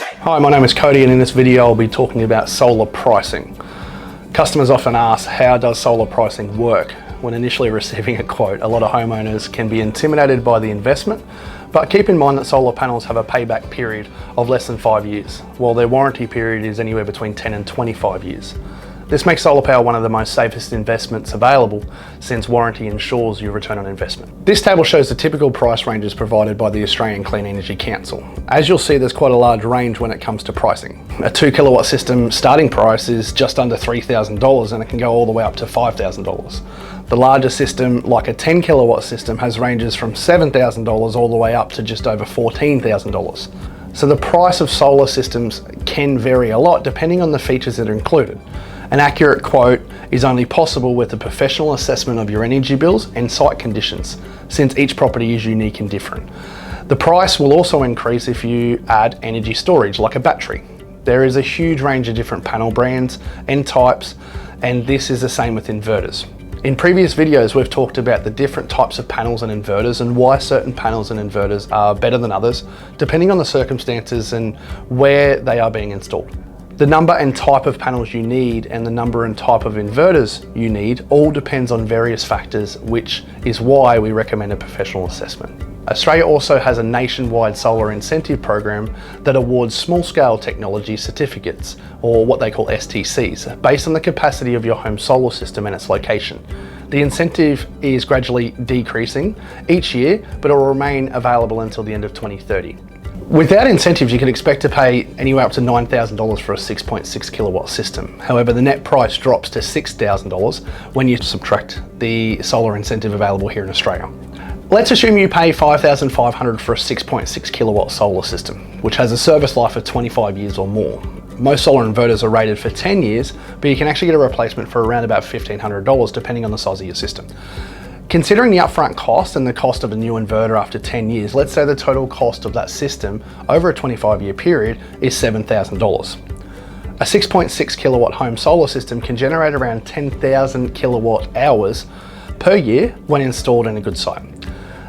Hi, my name is Cody, and in this video I'll be talking about solar pricing. Customers often ask, how does solar pricing work? When initially receiving a quote, a lot of homeowners can be intimidated by the investment, but keep in mind that solar panels have a payback period of less than 5 years, while their warranty period is anywhere between 10 and 25 years. This makes solar power one of the most safest investments available, since warranty ensures your return on investment. This table shows the typical price ranges provided by the Australian Clean Energy Council. As you'll see, there's quite a large range when it comes to pricing. A 2 kilowatt system starting price is just under $3,000, and it can go all the way up to $5,000. The larger system, like a 10 kilowatt system, has ranges from $7,000 all the way up to just over $14,000. So the price of solar systems can vary a lot depending on the features that are included. An accurate quote is only possible with a professional assessment of your energy bills and site conditions, since each property is unique and different. The price will also increase if you add energy storage, like a battery. There is a huge range of different panel brands and types, and this is the same with inverters. In previous videos, we've talked about the different types of panels and inverters and why certain panels and inverters are better than others, depending on the circumstances and where they are being installed. The number and type of panels you need and the number and type of inverters you need all depends on various factors, which is why we recommend a professional assessment. Australia also has a nationwide solar incentive program that awards small-scale technology certificates, or what they call STCs, based on the capacity of your home solar system and its location. The incentive is gradually decreasing each year, but it will remain available until the end of 2030. Without incentives, you can expect to pay anywhere up to $9,000 for a 6.6 kilowatt system. However, the net price drops to $6,000 when you subtract the solar incentive available here in Australia. Let's assume you pay $5,500 for a 6.6 kilowatt solar system, which has a service life of 25 years or more. Most solar inverters are rated for 10 years, but you can actually get a replacement for around about $1,500 depending on the size of your system. Considering the upfront cost and the cost of a new inverter after 10 years, let's say the total cost of that system over a 25-year period is $7,000. A 6.6 kilowatt home solar system can generate around 10,000 kilowatt hours per year when installed in a good site.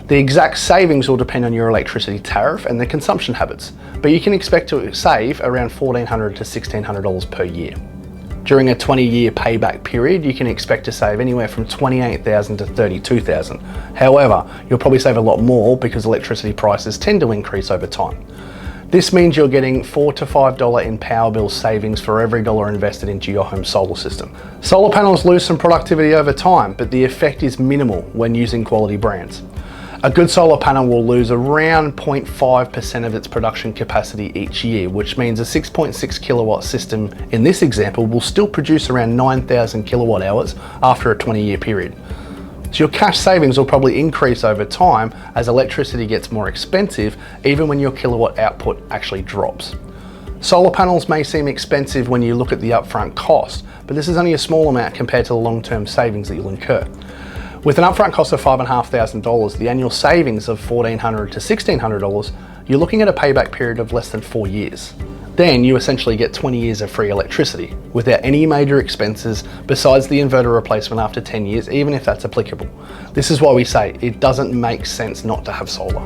The exact savings will depend on your electricity tariff and the consumption habits, but you can expect to save around $1,400 to $1,600 per year. During a 20-year payback period, you can expect to save anywhere from $28,000 to $32,000. However, you'll probably save a lot more because electricity prices tend to increase over time. This means you're getting $4 to $5 in power bill savings for every dollar invested into your home solar system. Solar panels lose some productivity over time, but the effect is minimal when using quality brands. A good solar panel will lose around 0.5% of its production capacity each year, which means a 6.6 kilowatt system in this example will still produce around 9,000 kilowatt hours after a 20-year period. So your cash savings will probably increase over time as electricity gets more expensive, even when your kilowatt output actually drops. Solar panels may seem expensive when you look at the upfront cost, but this is only a small amount compared to the long-term savings that you'll incur. With an upfront cost of $5,500, the annual savings of $1,400 to $1,600, you're looking at a payback period of less than 4 years. Then you essentially get 20 years of free electricity without any major expenses besides the inverter replacement after 10 years, even if that's applicable. This is why we say it doesn't make sense not to have solar.